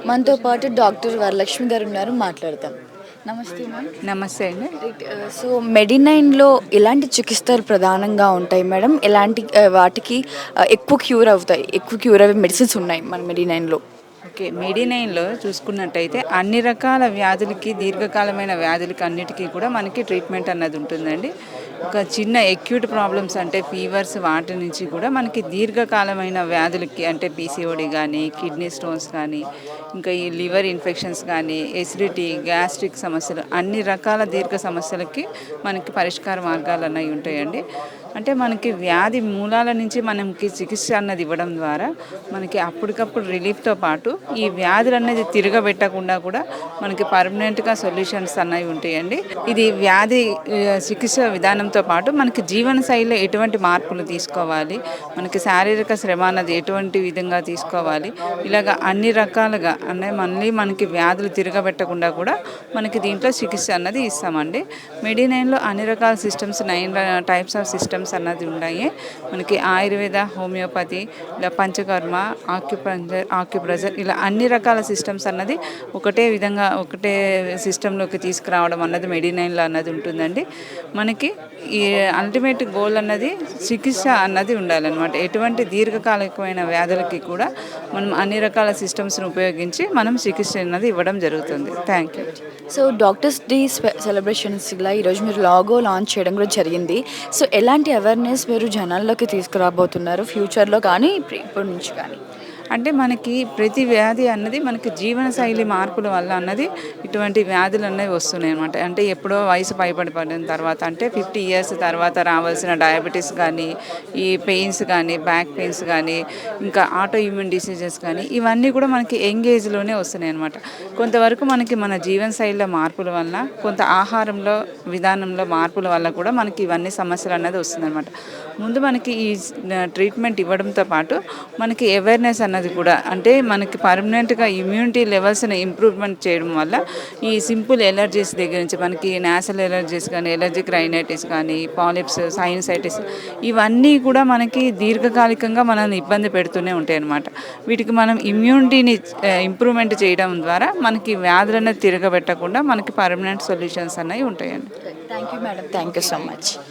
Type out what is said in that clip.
మనతో పాటు డాక్టర్ వరలక్ష్మి గారు ఉన్నారు, మాట్లాడతాం. నమస్తే మ్యామ్. నమస్తే అండి. సో మెడినైన్లో ఎలాంటి చికిత్సలు ప్రధానంగా ఉంటాయి మేడం? ఎలాంటి వాటికి ఎక్కువ క్యూర్ అవుతాయి, ఎక్కువ క్యూర్ అయ్యే మెడిసిన్స్ ఉన్నాయి మన మెడినైన్లో? ఓకే, మెడినైన్లో చూసుకున్నట్టయితే అన్ని రకాల వ్యాధులకి, దీర్ఘకాలమైన వ్యాధులకి అన్నిటికీ కూడా మనకి ట్రీట్మెంట్ అన్నది ఉంటుందండి. ఒక చిన్న ఎక్యూట్ ప్రాబ్లమ్స్ అంటే ఫీవర్స్, వాటి నుంచి కూడా మనకి దీర్ఘకాలమైన వ్యాధులకి అంటే పీసీఓడి కానీ, కిడ్నీ స్టోన్స్ కానీ, ఇంకా ఈ లివర్ ఇన్ఫెక్షన్స్ కానీ, ఎసిడిటీ, గ్యాస్ట్రిక్ సమస్యలు, అన్ని రకాల దీర్ఘ సమస్యలకి మనకి పరిష్కార మార్గాలు అనేవి ఉంటాయండి. అంటే మనకి వ్యాధి మూలాల నుంచి మనకి చికిత్స అన్నది ఇవ్వడం ద్వారా మనకి అప్పటికప్పుడు రిలీఫ్తో పాటు ఈ వ్యాధులు అనేది తిరగబెట్టకుండా కూడా మనకి పర్మనెంట్గా సొల్యూషన్స్ అన్నవి ఉంటాయండి. ఇది వ్యాధి చికిత్స విధానంతో పాటు మనకి జీవన శైలిలో ఎటువంటి మార్పులు తీసుకోవాలి, మనకి శారీరక శ్రమ అన్నది ఎటువంటి విధంగా తీసుకోవాలి, ఇలాగ అన్ని రకాలుగా అంటే మళ్ళీ మనకి వ్యాధులు తిరగబెట్టకుండా కూడా మనకి దీంట్లో చికిత్స అన్నది ఇస్తామండి. మెడినైన్లో అన్ని రకాల సిస్టమ్స్, 9 టైప్స్ ఆఫ్ సిస్టమ్స్ అన్నది ఉన్నాయి. మనకి ఆయుర్వేద, హోమియోపతి, ఇలా పంచకర్మ, ఆక్యుప్రెషర్ ఇలా అన్ని రకాల సిస్టమ్స్ అన్నది ఒకటే విధంగా ఒకటే సిస్టంలోకి తీసుకురావడం అన్నది మెడినైన్లో అన్నది ఉంటుందండి. మనకి ఈ అల్టిమేట్ గోల్ అన్నది చికిత్స అన్నది ఉండాలన్నమాట. ఎటువంటి దీర్ఘకాలికమైన వ్యాధులకి కూడా మనం అన్ని రకాల సిస్టమ్స్ని ఉపయోగించి మనం చికిత్స అన్నది ఇవ్వడం జరుగుతుంది. Thank you. So doctors day celebrations ఇలా ఈరోజు మీరు లాగో లాంచ్ చేయడం కూడా జరిగింది. సో ఎలాంటి అవేర్నెస్ మీరు జనాల్లోకి తీసుకురాబోతున్నారు ఫ్యూచర్లో కానీ ఇప్పటి నుంచి కానీ? అంటే మనకి ప్రతి వ్యాధి అన్నది మనకి జీవనశైలి మార్పుల వల్ల అన్నది ఇటువంటి వ్యాధులు అనేవి వస్తున్నాయి అనమాట. అంటే ఎప్పుడో వయసు పైబడిన తర్వాత అంటే 50 ఇయర్స్ తర్వాత రావాల్సిన డయాబెటీస్ కానీ, ఈ పెయిన్స్ కానీ, బ్యాక్ పెయిన్స్ కానీ, ఇంకా ఆటో ఇమ్యూన్ డిసీజెస్ కానీ, ఇవన్నీ కూడా మనకి యంగ్ ఏజ్లోనే వస్తున్నాయి అనమాట. కొంతవరకు మనకి మన జీవనశైలిలో మార్పుల వల్ల, కొంత ఆహారంలో విధానంలో మార్పుల వల్ల కూడా మనకి ఇవన్నీ సమస్యలు అన్నది వస్తుందన్నమాట. ముందు మనకి ఈ ట్రీట్మెంట్ ఇవ్వడంతో పాటు మనకి అవేర్నెస్ అన్నది కూడా అంటే మనకి పర్మనెంట్గా ఇమ్యూనిటీ లెవెల్స్ని ఇంప్రూవ్మెంట్ చేయడం వల్ల ఈ సింపుల్ ఎలర్జీస్ దగ్గర నుంచి మనకి నేసల్ ఎలర్జీస్ కానీ, ఎలర్జిక్ రైనైటిస్ కానీ, పాలిప్స్, సైనసైటిస్ ఇవన్నీ కూడా మనకి దీర్ఘకాలికంగా మనల్ని ఇబ్బంది పెడుతూనే ఉంటాయి అన్నమాట. వీటికి మనం ఇమ్యూనిటీని ఇంప్రూవ్మెంట్ చేయడం ద్వారా మనకి వ్యాధులను తిరగబెట్టకుండా మనకి పర్మనెంట్ సొల్యూషన్స్ అనేవి ఉంటాయండి. Thank you madam, thank you so much.